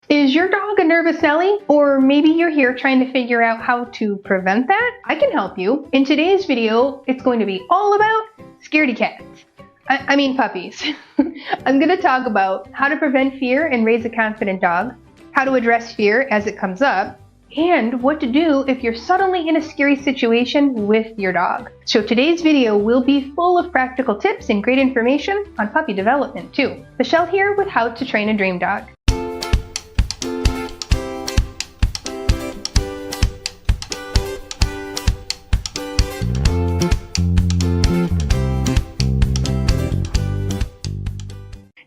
Is your dog a nervous Nelly? Or maybe you're here trying to figure out how to prevent that? I can help you. In today's video, it's going to be all about scaredy cats. I mean puppies. I'm going to talk about how to prevent fear and raise a confident dog, how to address fear as it comes up, and what to do if you're suddenly in a scary situation with your dog. So today's video will be full of practical tips and great information on puppy development too. Michelle here with How to Train a Dream Dog.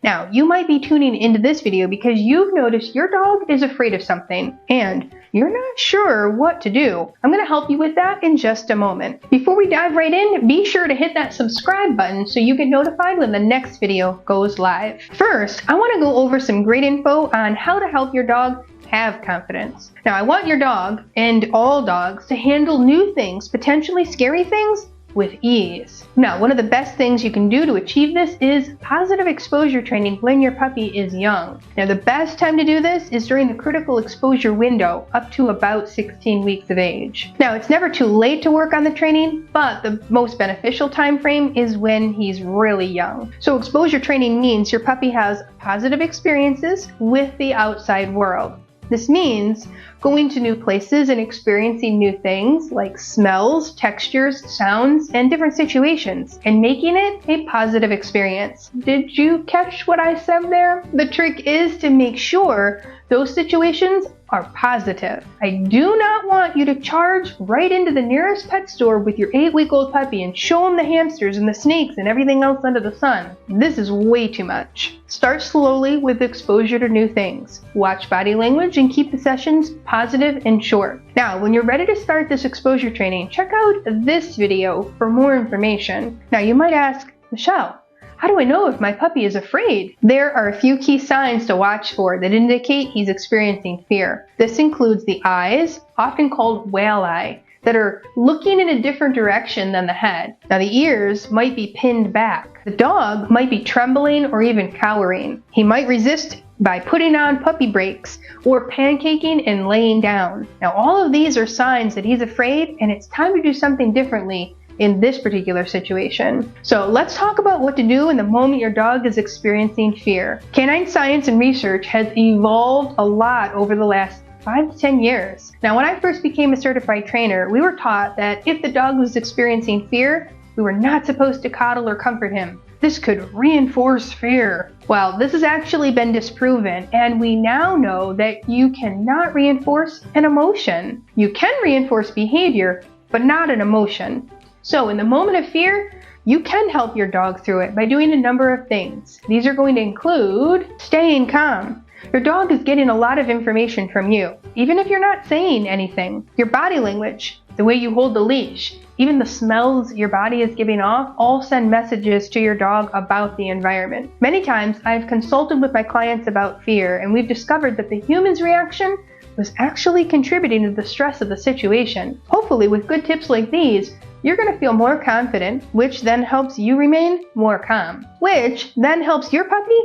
Now, you might be tuning into this video because you've noticed your dog is afraid of something and you're not sure what to do. I'm going to help you with that in just a moment. Before we dive right in, be sure to hit that subscribe button so you get notified when the next video goes live. First, I want to go over some great info on how to help your dog have confidence. Now, I want your dog, and all dogs, to handle new things, potentially scary things, with ease. Now, one of the best things you can do to achieve this is positive exposure training when your puppy is young. Now, the best time to do this is during the critical exposure window up to about 16 weeks of age. Now, it's never too late to work on the training, but the most beneficial time frame is when he's really young. So exposure training means your puppy has positive experiences with the outside world. This means going to new places and experiencing new things like smells, textures, sounds, and different situations, and making it a positive experience. Did you catch what I said there? The trick is to make sure those situations are positive. I do not want you to charge right into the nearest pet store with your 8-week-old puppy and show them the hamsters and the snakes and everything else under the sun. This is way too much. Start slowly with exposure to new things. Watch body language and keep the sessions positive and short. Now, when you're ready to start this exposure training, check out this video for more information. Now, you might ask, Michelle, how do I know if my puppy is afraid? There are a few key signs to watch for that indicate he's experiencing fear. This includes the eyes, often called whale eye, that are looking in a different direction than the head. Now, the ears might be pinned back. The dog might be trembling or even cowering. He might resist by putting on puppy brakes or pancaking and laying down. Now, all of these are signs that he's afraid and it's time to do something differently in this particular situation. So let's talk about what to do in the moment your dog is experiencing fear. Canine science and research has evolved a lot over the last 5 to 10 years. Now, when I first became a certified trainer, we were taught that if the dog was experiencing fear, we were not supposed to coddle or comfort him. This could reinforce fear. Well, this has actually been disproven, and we now know that you cannot reinforce an emotion. You can reinforce behavior, but not an emotion. So in the moment of fear, you can help your dog through it by doing a number of things. These are going to include staying calm. Your dog is getting a lot of information from you, even if you're not saying anything. Your body language, the way you hold the leash, even the smells your body is giving off, all send messages to your dog about the environment. Many times I've consulted with my clients about fear, and we've discovered that the human's reaction was actually contributing to the stress of the situation. Hopefully, with good tips like these, you're going to feel more confident, which then helps you remain more calm, which then helps your puppy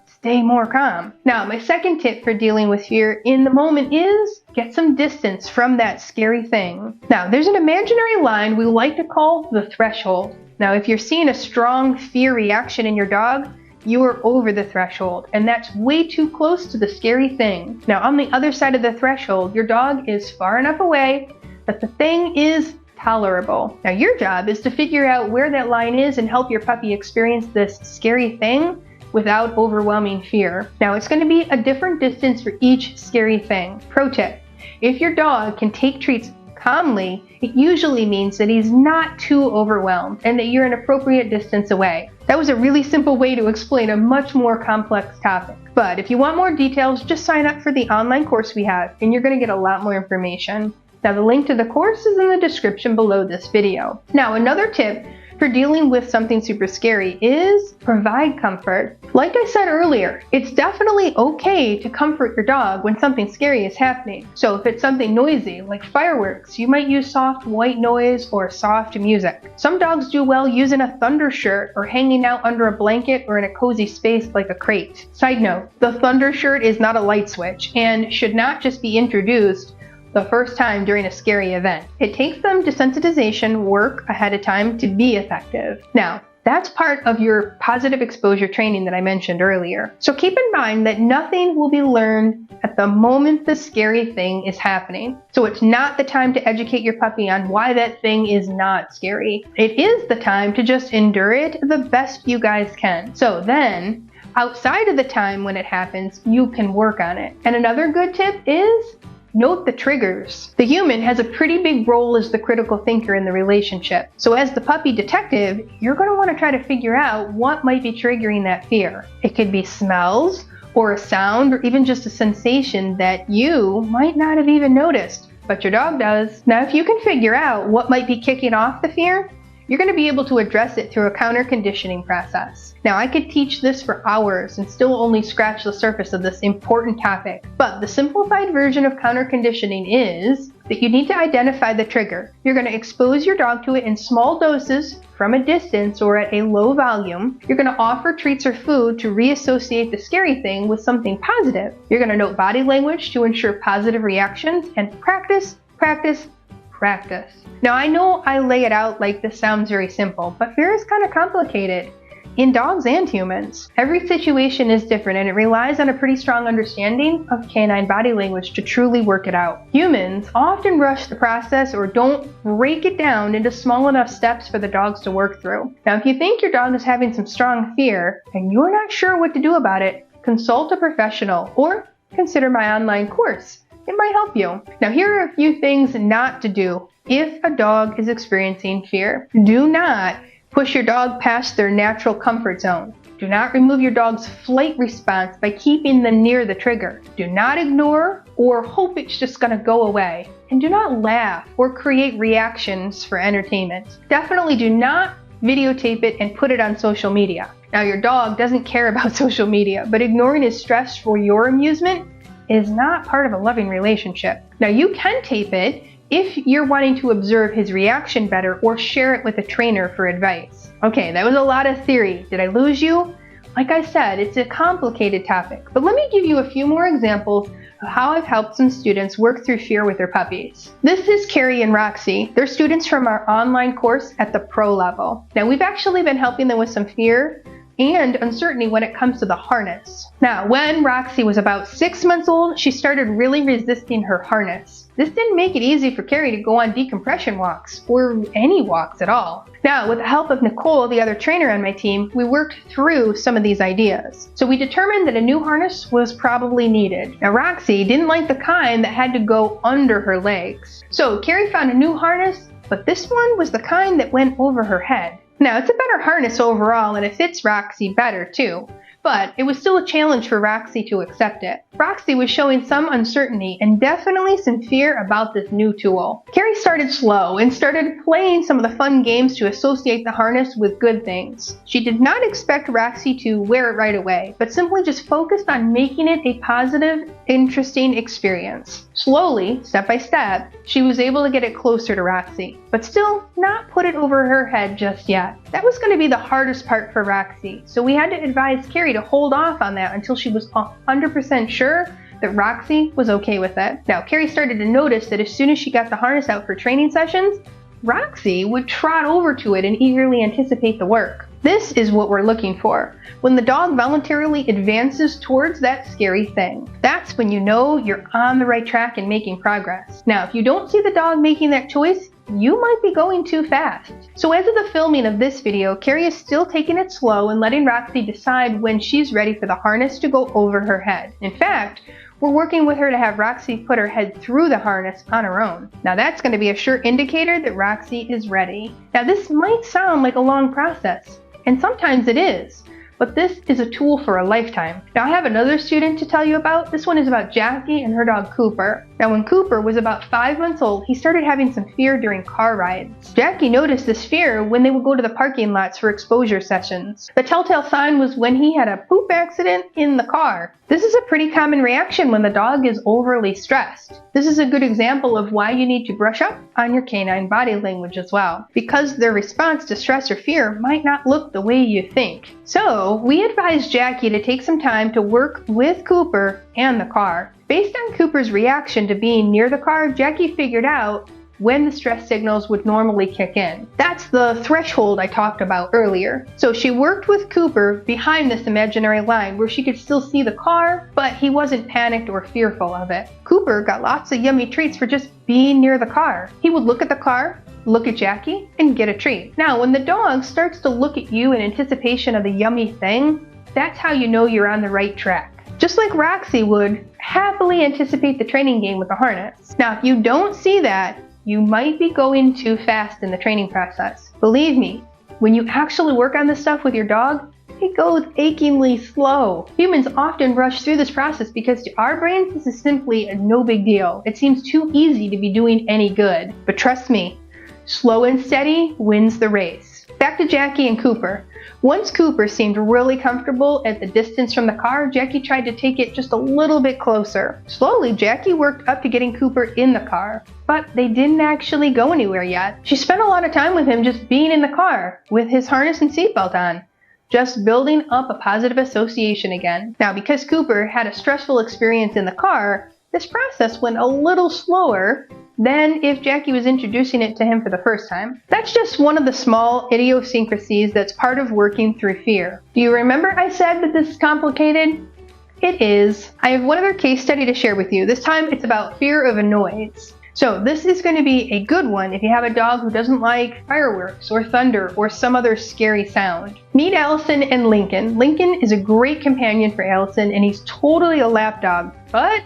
stay more calm. Now, my second tip for dealing with fear in the moment is get some distance from that scary thing. Now, there's an imaginary line we like to call the threshold. Now, if you're seeing a strong fear reaction in your dog, you are over the threshold, and that's way too close to the scary thing. Now, on the other side of the threshold, your dog is far enough away that the thing is tolerable. Now, your job is to figure out where that line is and help your puppy experience this scary thing without overwhelming fear. Now, it's going to be a different distance for each scary thing. Pro tip, if your dog can take treats calmly, it usually means that he's not too overwhelmed and that you're an appropriate distance away. That was a really simple way to explain a much more complex topic. But if you want more details, just sign up for the online course we have and you're going to get a lot more information. Now, the link to the course is in the description below this video. Now, another tip for dealing with something super scary is provide comfort. Like I said earlier, it's definitely okay to comfort your dog when something scary is happening. So if it's something noisy, like fireworks, you might use soft white noise or soft music. Some dogs do well using a thunder shirt or hanging out under a blanket or in a cozy space like a crate. Side note, the thunder shirt is not a light switch and should not just be introduced the first time during a scary event. It takes some desensitization work ahead of time to be effective. Now, that's part of your positive exposure training that I mentioned earlier. So keep in mind that nothing will be learned at the moment the scary thing is happening. So it's not the time to educate your puppy on why that thing is not scary. It is the time to just endure it the best you guys can. So then, outside of the time when it happens, you can work on it. And another good tip is note the triggers. The human has a pretty big role as the critical thinker in the relationship. So as the puppy detective, you're going to want to try to figure out what might be triggering that fear. It could be smells, or a sound, or even just a sensation that you might not have even noticed, but your dog does. Now, if you can figure out what might be kicking off the fear, you're going to be able to address it through a counter conditioning process. Now, I could teach this for hours and still only scratch the surface of this important topic, but the simplified version of counter conditioning is that you need to identify the trigger. You're going to expose your dog to it in small doses from a distance or at a low volume. You're going to offer treats or food to reassociate the scary thing with something positive. You're going to note body language to ensure positive reactions, and practice, practice, practice. Now, I know I lay it out like this sounds very simple, but fear is kind of complicated in dogs and humans. Every situation is different, and it relies on a pretty strong understanding of canine body language to truly work it out. Humans often rush the process or don't break it down into small enough steps for the dogs to work through. Now, if you think your dog is having some strong fear and you're not sure what to do about it, consult a professional or consider my online course. It might help you. Now, here are a few things not to do if a dog is experiencing fear. Do not push your dog past their natural comfort zone. Do not remove your dog's flight response by keeping them near the trigger. Do not ignore or hope it's just going to go away. And do not laugh or create reactions for entertainment. Definitely do not videotape it and put it on social media. Now, your dog doesn't care about social media, but ignoring his stress for your amusement is not part of a loving relationship. Now, you can tape it if you're wanting to observe his reaction better or share it with a trainer for advice. Okay, that was a lot of theory. Did I lose you? Like I said, it's a complicated topic, but let me give you a few more examples of how I've helped some students work through fear with their puppies. This is Carrie and Roxy. They're students from our online course at the pro level. Now, we've actually been helping them with some fear and uncertainty when it comes to the harness. Now, when Roxy was about 6 months old, she started really resisting her harness. This didn't make it easy for Carrie to go on decompression walks, or any walks at all. Now, with the help of Nicole, the other trainer on my team, we worked through some of these ideas. So we determined that a new harness was probably needed. Now, Roxy didn't like the kind that had to go under her legs. So Carrie found a new harness, but this one was the kind that went over her head. Now, it's a better harness overall, and it fits Roxy better too, but it was still a challenge for Roxy to accept it. Roxy was showing some uncertainty and definitely some fear about this new tool. Carrie started slow and started playing some of the fun games to associate the harness with good things. She did not expect Roxy to wear it right away, but simply just focused on making it a positive, interesting experience. Slowly, step by step, she was able to get it closer to Roxy, but still not put it over her head just yet. That was going to be the hardest part for Roxy, so we had to advise Carrie to hold off on that until she was 100% sure that Roxy was okay with it. Now, Carrie started to notice that as soon as she got the harness out for training sessions, Roxy would trot over to it and eagerly anticipate the work. This is what we're looking for. When the dog voluntarily advances towards that scary thing, that's when you know you're on the right track and making progress. Now, if you don't see the dog making that choice, you might be going too fast. So as of the filming of this video, Carrie is still taking it slow and letting Roxy decide when she's ready for the harness to go over her head. In fact, we're working with her to have Roxy put her head through the harness on her own. Now, that's going to be a sure indicator that Roxy is ready. Now, this might sound like a long process, and sometimes it is, but this is a tool for a lifetime. Now I have another student to tell you about. This one is about Jackie and her dog Cooper. Now when Cooper was about 5 months old, he started having some fear during car rides. Jackie noticed this fear when they would go to the parking lots for exposure sessions. The telltale sign was when he had a poop accident in the car. This is a pretty common reaction when the dog is overly stressed. This is a good example of why you need to brush up on your canine body language as well, because their response to stress or fear might not look the way you think. So we advise Jackie to take some time to work with Cooper and the car. Based on Cooper's reaction to being near the car, Jackie figured out when the stress signals would normally kick in. That's the threshold I talked about earlier. So she worked with Cooper behind this imaginary line where she could still see the car, but he wasn't panicked or fearful of it. Cooper got lots of yummy treats for just being near the car. He would look at the car, look at Jackie, and get a treat. Now, when the dog starts to look at you in anticipation of the yummy thing, that's how you know you're on the right track. Just like Roxy would happily anticipate the training game with the harness. Now, if you don't see that, you might be going too fast in the training process. Believe me, when you actually work on this stuff with your dog, it goes achingly slow. Humans often rush through this process because to our brains, this is simply a no big deal. It seems too easy to be doing any good. But trust me, slow and steady wins the race. Back to Jackie and Cooper. Once Cooper seemed really comfortable at the distance from the car, Jackie tried to take it just a little bit closer. Slowly, Jackie worked up to getting Cooper in the car, but they didn't actually go anywhere yet. She spent a lot of time with him just being in the car, with his harness and seatbelt on, just building up a positive association again. Now, because Cooper had a stressful experience in the car, this process went a little slower than if Jackie was introducing it to him for the first time. That's just one of the small idiosyncrasies that's part of working through fear. Do you remember I said that this is complicated? It is. I have one other case study to share with you. This time it's about fear of a noise. So this is going to be a good one if you have a dog who doesn't like fireworks or thunder or some other scary sound. Meet Allison and Lincoln. Lincoln is a great companion for Allison and he's totally a lap dog, but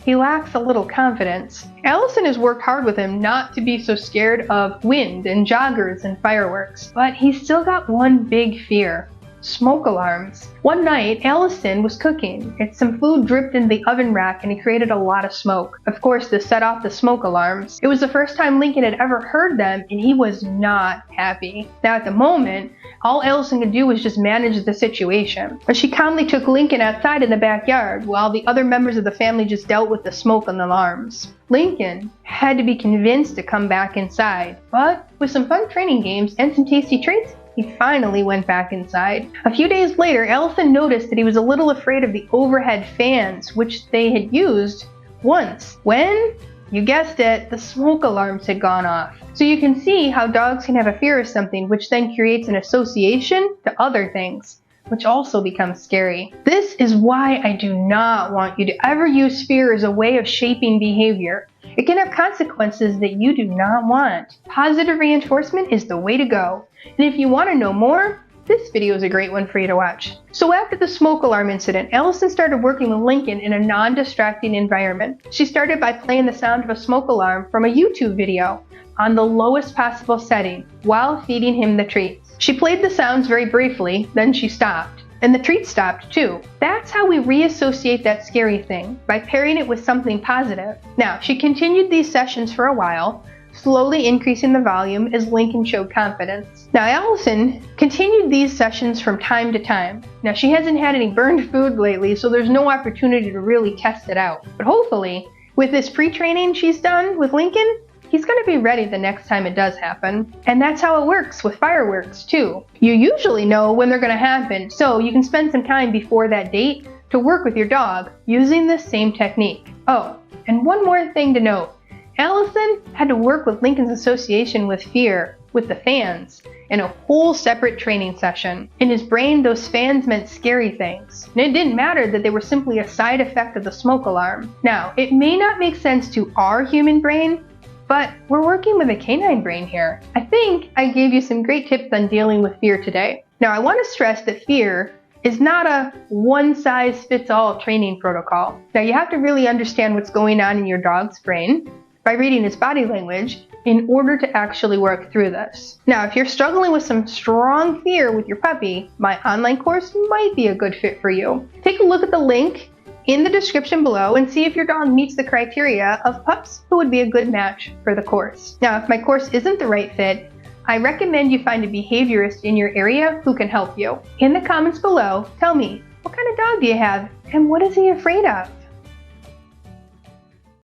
he lacks a little confidence. Allison has worked hard with him not to be so scared of wind and joggers and fireworks, but he's still got one big fear: smoke alarms. One night, Allison was cooking. Some food dripped in the oven rack and it created a lot of smoke. Of course, this set off the smoke alarms. It was the first time Lincoln had ever heard them and he was not happy. Now at the moment, all Allison could do was just manage the situation. But she calmly took Lincoln outside in the backyard while the other members of the family just dealt with the smoke and the alarms. Lincoln had to be convinced to come back inside, but with some fun training games and some tasty treats, he finally went back inside. A few days later, Allison noticed that he was a little afraid of the overhead fans, which they had used once when, you guessed it, the smoke alarms had gone off. So you can see how dogs can have a fear of something, which then creates an association to other things, which also becomes scary. This is why I do not want you to ever use fear as a way of shaping behavior. It can have consequences that you do not want. Positive reinforcement is the way to go. And if you want to know more, this video is a great one for you to watch. So after the smoke alarm incident, Allison started working with Lincoln in a non-distracting environment. She started by playing the sound of a smoke alarm from a YouTube video on the lowest possible setting while feeding him the treats. She played the sounds very briefly, then she stopped. And the treats stopped too. That's how we reassociate that scary thing, by pairing it with something positive. Now, she continued these sessions for a while, slowly increasing the volume as Lincoln showed confidence. Now, Allison continued these sessions from time to time. Now, she hasn't had any burned food lately, so there's no opportunity to really test it out. But hopefully, with this pre-training she's done with Lincoln, he's going to be ready the next time it does happen. And that's how it works with fireworks too. You usually know when they're going to happen, so you can spend some time before that date to work with your dog using this same technique. Oh, and one more thing to note. Allison had to work with Lincoln's association with fear, with the fans, in a whole separate training session. In his brain, those fans meant scary things. And it didn't matter that they were simply a side effect of the smoke alarm. Now, it may not make sense to our human brain, but we're working with a canine brain here. I think I gave you some great tips on dealing with fear today. Now, I want to stress that fear is not a one-size-fits-all training protocol. Now, you have to really understand what's going on in your dog's brain by reading his body language in order to actually work through this. Now, if you're struggling with some strong fear with your puppy, my online course might be a good fit for you. Take a look at the link in the description below and see if your dog meets the criteria of pups who would be a good match for the course. Now, if my course isn't the right fit, I recommend you find a behaviorist in your area who can help you. In the comments below, tell me, what kind of dog do you have and what is he afraid of?